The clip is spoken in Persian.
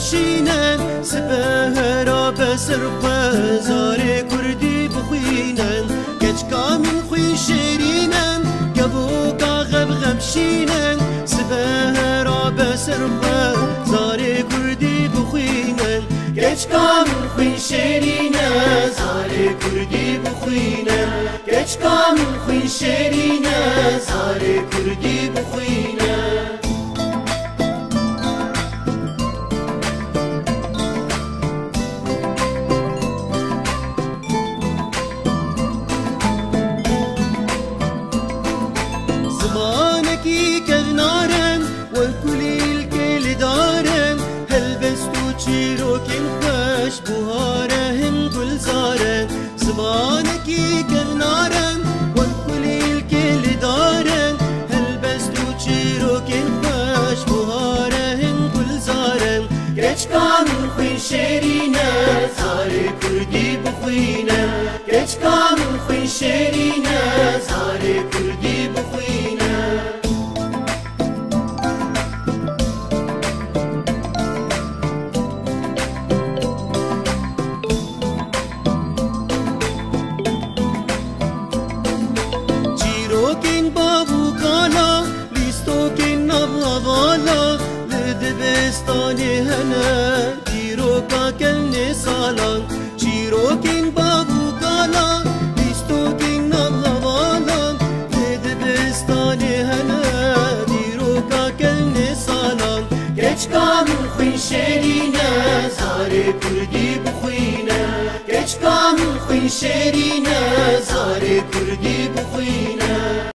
بخمشینن سپهرا بسر زار کردی بخوینن گچکا من خوی شیرینن گبو کاغب غمشینن سپهرا بسر زار کردی بخوینن گچکا من خوی شیرینن زار کردی بخوینن گچکا من خوی شیرینن زار کردی بخوینن زمانكي كغنارن والكلي الكل دارن هلبستو تشيروكين خوش بوهارهم كل زارن زمانكي كغنارن والكلي الكل دارن هلبستو تشيروكين خوش بوهارهم كل زارن گچکا من خوی شیرینه زار کردی بخوینه گچکا من خوی شیرینه زار کردی بخوینه چیروکین بابو کالا لیستوکین نبلاوالا دبستانی هنه چیروکا کلنی سالان چیروکین بابو کالا لیستوکین نبلاوالا دبستانی هنه چیروکا کلنی سالان گچکا من خوی شیرینه زار کردی بخوینه گچکا من خوی شیرینه زار کردی